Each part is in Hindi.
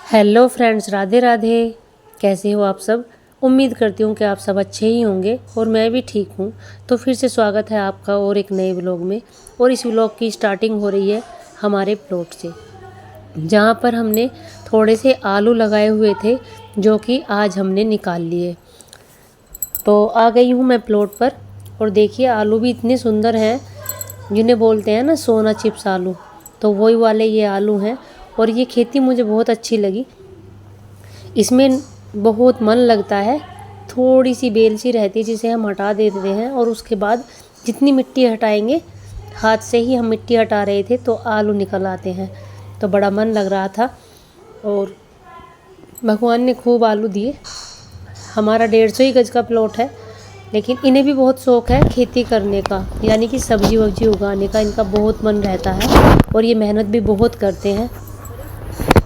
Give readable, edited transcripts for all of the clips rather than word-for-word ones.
Hello friends, Radhe Radhe. कैसे हो आप सब? उम्मीद करती हूँ कि आप सब अच्छे ही होंगे और मैं भी ठीक हूँ। तो फिर से स्वागत है आपका और एक नए व्लॉग में। और इस व्लॉग की स्टार्टिंग हो रही है हमारे प्लॉट से, जहाँ पर हमने थोड़े से आलू लगाए हुए थे जो कि आज हमने निकाल लिए। तो आ गई हूँ मैं प्लॉट पर और देखिए आलू भी इतने सुंदर हैं, जिन्हें बोलते हैं ना सोना चिप्स आलू। तो वही वाले ये आलू हैं और ये खेती मुझे बहुत अच्छी लगी। इसमें बहुत मन लगता है। थोड़ी सी बेल सी रहती है जिसे हम हटा देते हैं और उसके बाद जितनी मिट्टी हटाएंगे, हाथ से ही हम मिट्टी हटा रहे थे तो आलू निकल आते हैं। तो बड़ा मन लग रहा था और भगवान ने खूब आलू दिए। हमारा 150 ही गज का प्लॉट है, लेकिन इन्हें भी बहुत शौक़ है खेती करने का, यानी कि सब्जी वब्जी उगाने का इनका बहुत मन रहता है और ये मेहनत भी बहुत करते हैं।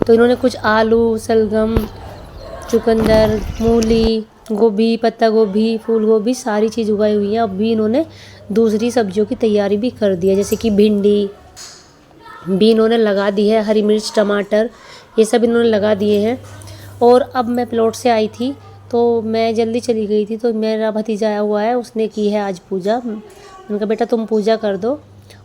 तो इन्होंने कुछ आलू, शलगम, चुकंदर, मूली, गोभी, पत्ता गोभी, फूल गोभी सारी चीज़ उगाई हुई है। अब भी इन्होंने दूसरी सब्जियों की तैयारी भी कर दी है, जैसे कि भिंडी भी इन्होंने लगा दी है, हरी मिर्च, टमाटर, ये सब इन्होंने लगा दिए हैं। और अब मैं प्लॉट से आई थी तो मैं जल्दी चली गई थी, तो मेरा भतीजा आया हुआ है, उसने की है आज पूजा। उनका बेटा तुम पूजा कर दो,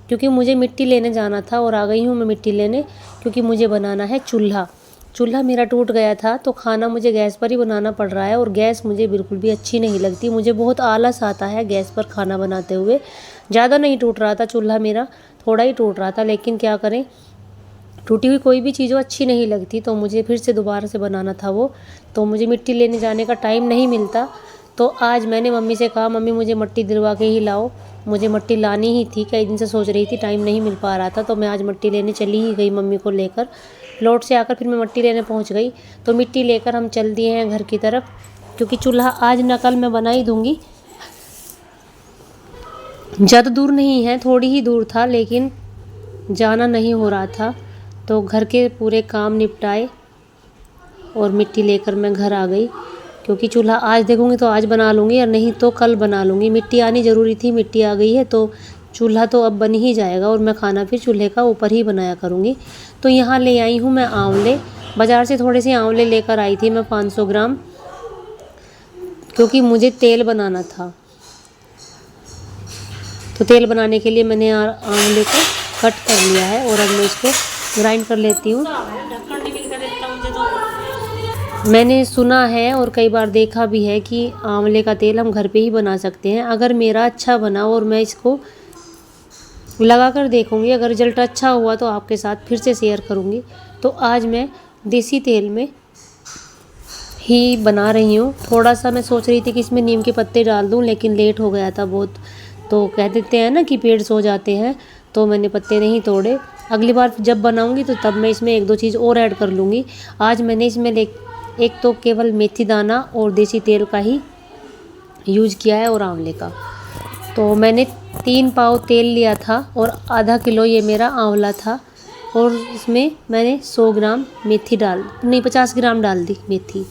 क्योंकि मुझे मिट्टी लेने जाना था और आ गई हूँ मैं मिट्टी लेने, क्योंकि मुझे बनाना है चूल्हा। चूल्हा मेरा टूट गया था तो खाना मुझे गैस पर ही बनाना पड़ रहा है और गैस मुझे बिल्कुल भी अच्छी नहीं लगती। मुझे बहुत आलस आता है गैस पर खाना बनाते हुए। ज़्यादा नहीं टूट रहा था चूल्हा मेरा, थोड़ा ही टूट रहा था, लेकिन क्या करें, टूटी हुई कोई भी चीज़ अच्छी नहीं लगती। तो मुझे फिर से दोबारा से बनाना था वो, तो मुझे मिट्टी लेने जाने का टाइम नहीं मिलता। तो आज मैंने मम्मी से कहा, मम्मी मुझे मिट्टी दिलवा के ही लाओ, मुझे मिट्टी लानी ही थी, कई दिन से सोच रही थी, टाइम नहीं मिल पा रहा था। तो मैं आज मिट्टी लेने चली ही गई मम्मी को लेकर। प्लॉट से आकर फिर मैं मिट्टी लेने पहुंच गई। तो मिट्टी लेकर हम चल दिए हैं घर की तरफ, क्योंकि चूल्हा आज न कल मैं बना ही दूँगी। ज़्यादा दूर नहीं है, थोड़ी ही दूर था, लेकिन जाना नहीं हो रहा था। तो घर के पूरे काम निपटाए और मिट्टी लेकर मैं घर आ गई, क्योंकि चूल्हा आज देखूँगी तो आज बना लूँगी और नहीं तो कल बना लूँगी। मिट्टी आनी ज़रूरी थी, मिट्टी आ गई है तो चूल्हा तो अब बन ही जाएगा और मैं खाना फिर चूल्हे का ऊपर ही बनाया करूँगी। तो यहाँ ले आई हूँ मैं आंवले, बाज़ार से थोड़े से आंवले लेकर आई थी मैं 500 ग्राम, क्योंकि मुझे तेल बनाना था। तो तेल बनाने के लिए मैंने आंवले को कट कर लिया है और अब मैं इसको ग्राइंड कर लेती हूँ। मैंने सुना है और कई बार देखा भी है कि आंवले का तेल हम घर पे ही बना सकते हैं। अगर मेरा अच्छा बना और मैं इसको लगा कर देखूँगी, अगर रिजल्ट अच्छा हुआ तो आपके साथ फिर से शेयर करूँगी। तो आज मैं देसी तेल में ही बना रही हूँ। थोड़ा सा मैं सोच रही थी कि इसमें नीम के पत्ते डाल दूँ, लेकिन लेट हो गया था बहुत। तो कह देते हैं ना कि पेड़ सो जाते हैं, तो मैंने पत्ते नहीं तोड़े। अगली बार जब बनाऊँगी तो तब मैं इसमें एक दो चीज़ और ऐड कर लूँगी। आज मैंने इसमें एक तो केवल मेथी दाना और देसी तेल का ही यूज किया है और आंवले का। तो मैंने 3 पाव तेल लिया था और आधा किलो ये मेरा आंवला था, और इसमें मैंने 100 ग्राम मेथी 50 ग्राम डाल दी मेथी।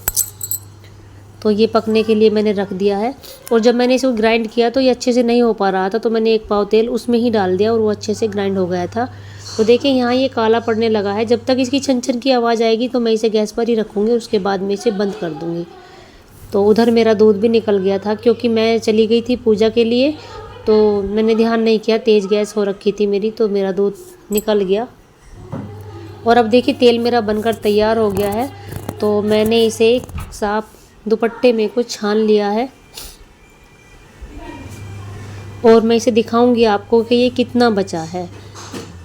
तो ये पकने के लिए मैंने रख दिया है। और जब मैंने इसको ग्राइंड किया तो ये अच्छे से नहीं हो पा रहा था, तो मैंने 1 पाव तेल उसमें ही डाल दिया और वो अच्छे से ग्राइंड हो गया था। तो देखिए यहाँ ये काला पड़ने लगा है। जब तक इसकी छन छन की आवाज़ आएगी तो मैं इसे गैस पर ही रखूँगी, उसके बाद में इसे बंद कर दूँगी। तो उधर मेरा दूध भी निकल गया था, क्योंकि मैं चली गई थी पूजा के लिए, तो मैंने ध्यान नहीं किया, तेज़ गैस हो रखी थी मेरी, तो मेरा दूध निकल गया। और अब देखिए तेल मेरा बनकर तैयार हो गया है। तो मैंने इसे एक साफ दुपट्टे में को छान लिया है और मैं इसे दिखाऊंगी आपको कि ये कितना बचा है।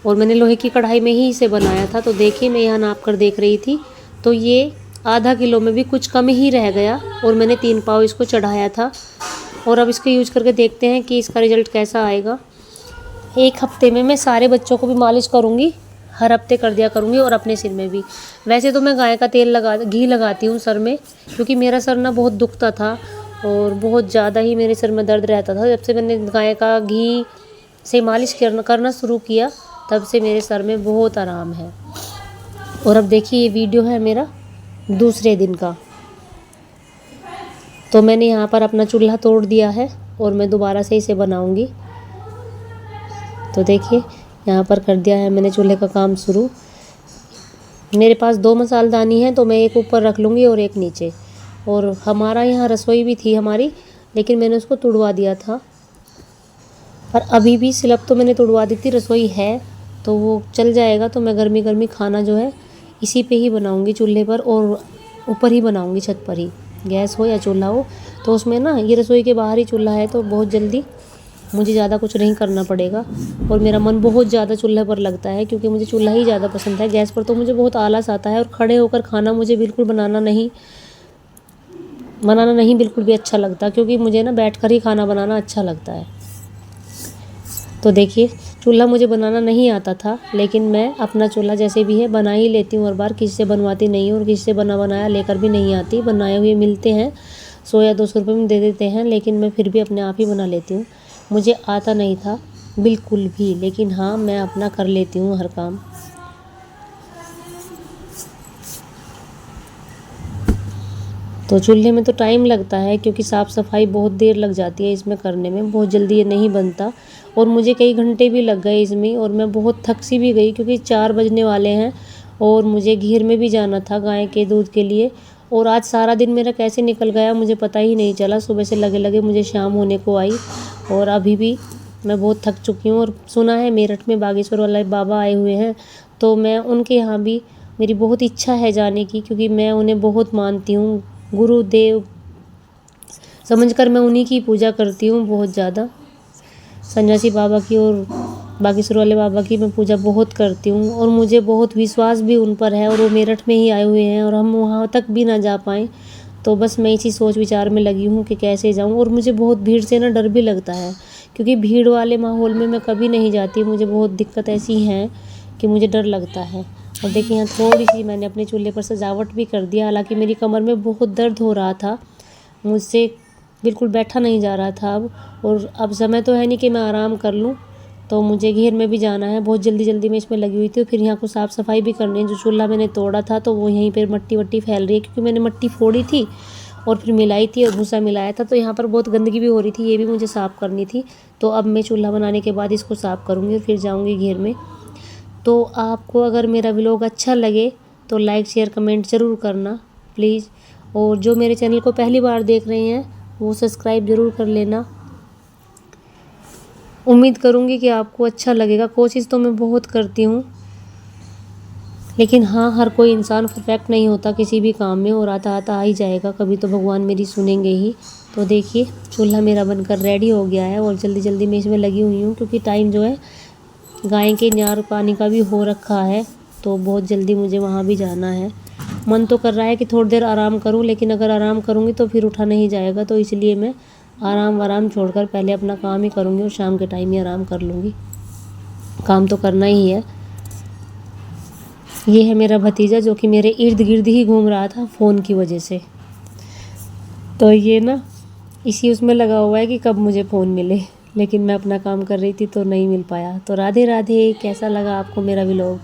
और मैंने लोहे की कढ़ाई में ही इसे बनाया था। तो देखिए मैं यहाँ नाप कर देख रही थी, तो ये आधा किलो में भी कुछ कम ही रह गया और मैंने 3 पाव इसको चढ़ाया था। और अब इसको यूज करके देखते हैं कि इसका रिज़ल्ट कैसा आएगा। 1 हफ्ते में मैं सारे बच्चों को भी मालिश करूँगी, हर हफ्ते कर दिया करूँगी, और अपने सिर में भी। वैसे तो मैं गाय का घी लगाती हूँ सर में, क्योंकि मेरा सर ना बहुत दुखता था और बहुत ज़्यादा ही मेरे सर में दर्द रहता था। जब से मैंने गाय का घी से मालिश करना शुरू किया, तब से मेरे सर में बहुत आराम है। और अब देखिए ये वीडियो है मेरा दूसरे दिन का। तो मैंने यहाँ पर अपना चूल्हा तोड़ दिया है और मैं दोबारा से इसे बनाऊँगी। तो देखिए यहाँ पर कर दिया है मैंने चूल्हे का काम शुरू। मेरे पास 2 मसालदानी हैं, तो मैं एक ऊपर रख लूँगी और एक नीचे। और हमारा यहाँ रसोई भी थी हमारी, लेकिन मैंने उसको तुड़वा दिया था। पर अभी भी स्लैब तो मैंने तुड़वा दी थी, रसोई है तो वो चल जाएगा। तो मैं गर्मी गर्मी खाना जो है इसी पे ही बनाऊँगी, चूल्हे पर, और ऊपर ही बनाऊँगी, छत पर ही, गैस हो या चूल्हा हो। तो उसमें ना, ये रसोई के बाहर ही चूल्हा है, तो बहुत जल्दी मुझे ज़्यादा कुछ नहीं करना पड़ेगा। और मेरा मन बहुत ज़्यादा चूल्हे पर लगता है, क्योंकि मुझे चूल्हा ही ज़्यादा पसंद है। गैस पर तो मुझे बहुत आलस आता है, और खड़े होकर खाना मुझे बिल्कुल बनाना नहीं बिल्कुल भी अच्छा लगता, क्योंकि मुझे ना बैठकर ही खाना बनाना अच्छा लगता है। तो देखिए, चूल्हा मुझे बनाना नहीं आता था, लेकिन मैं अपना चूल्हा जैसे भी है बना ही लेती हूँ हर बार। किसी से बनवाती नहीं हूँ, और किसी से बना बनाया लेकर भी नहीं आती। बनाए हुए मिलते हैं, 100 या 200 रुपये में दे देते हैं, लेकिन मैं फिर भी अपने आप ही बना लेती हूँ। मुझे आता नहीं था बिल्कुल भी, लेकिन हाँ, मैं अपना कर लेती हूँ हर काम। तो चूल्हे में तो टाइम लगता है, क्योंकि साफ़ सफाई बहुत देर लग जाती है इसमें करने में, बहुत जल्दी ये नहीं बनता। और मुझे कई घंटे भी लग गए इसमें, और मैं बहुत थक सी भी गई, क्योंकि 4 बजने वाले हैं और मुझे घेर में भी जाना था गाय के दूध के लिए। और आज सारा दिन मेरा कैसे निकल गया मुझे पता ही नहीं चला। सुबह से लगे लगे मुझे शाम होने को आई, और अभी भी मैं बहुत थक चुकी हूँ। और सुना है मेरठ में बागेश्वर वाले बाबा आए हुए हैं, तो मैं उनके यहाँ भी, मेरी बहुत इच्छा है जाने की, क्योंकि मैं उन्हें बहुत मानती हूँ। गुरुदेव समझकर मैं उन्हीं की पूजा करती हूँ बहुत ज़्यादा। सन्यासी बाबा की और बागेश्वर वाले बाबा की मैं पूजा बहुत करती हूँ, और मुझे बहुत विश्वास भी उन पर है। और वो मेरठ में ही आए हुए हैं, और हम वहाँ तक भी ना जा पाएँ, तो बस मैं इसी सोच विचार में लगी हूँ कि कैसे जाऊँ। और मुझे बहुत भीड़ से ना डर भी लगता है, क्योंकि भीड़ वाले माहौल में मैं कभी नहीं जाती। मुझे बहुत दिक्कत ऐसी हैं कि मुझे डर लगता है। और देखिए, यहाँ थोड़ी सी मैंने अपने चूल्हे पर सजावट भी कर दिया। हालांकि मेरी कमर में बहुत दर्द हो रहा था, मुझसे बिल्कुल बैठा नहीं जा रहा था अब। और अब समय तो है नहीं कि मैं आराम कर लूँ, तो मुझे घेर में भी जाना है। बहुत जल्दी जल्दी में इसमें लगी हुई थी। और फिर यहाँ को साफ़ सफाई भी करनी है। जो चूल्हा मैंने तोड़ा था, तो वो यहीं पर मट्टी वट्टी फैल रही है, क्योंकि मैंने मट्टी फोड़ी थी और फिर मिलाई थी और भूसा मिलाया था, तो यहाँ पर बहुत गंदगी भी हो रही थी, ये भी मुझे साफ़ करनी थी। तो अब मैं चूल्हा बनाने के बाद इसको साफ़ करूँगी और फिर जाऊँगी घेर में। तो आपको अगर मेरा व्लॉग अच्छा लगे तो लाइक शेयर कमेंट ज़रूर करना प्लीज़। और जो मेरे चैनल को पहली बार देख रहे हैं वो सब्सक्राइब ज़रूर कर लेना। उम्मीद करूँगी कि आपको अच्छा लगेगा। कोशिश तो मैं बहुत करती हूँ, लेकिन हाँ, हर कोई इंसान परफेक्ट नहीं होता किसी भी काम में, और आता आता आ ही जाएगा, कभी तो भगवान मेरी सुनेंगे ही। तो देखिए, चूल्हा मेरा बनकर रेडी हो गया है, और जल्दी जल्दी मैं इसमें लगी हुई हूँ, क्योंकि टाइम जो है गाय के न्यार पानी का भी हो रखा है, तो बहुत जल्दी मुझे वहाँ भी जाना है। मन तो कर रहा है कि थोड़ी देर आराम करूं, लेकिन अगर आराम करूंगी तो फिर उठा नहीं जाएगा, तो इसलिए मैं आराम छोड़कर पहले अपना काम ही करूंगी, और शाम के टाइम ही आराम कर लूँगी। काम तो करना ही है। ये है मेरा भतीजा, जो कि मेरे इर्द गिर्द ही घूम रहा था फ़ोन की वजह से। तो ये ना इसी उसमें लगा हुआ है कि कब मुझे फ़ोन मिले, लेकिन मैं अपना काम कर रही थी तो नहीं मिल पाया। तो राधे राधे। कैसा लगा आपको मेरा व्लॉग?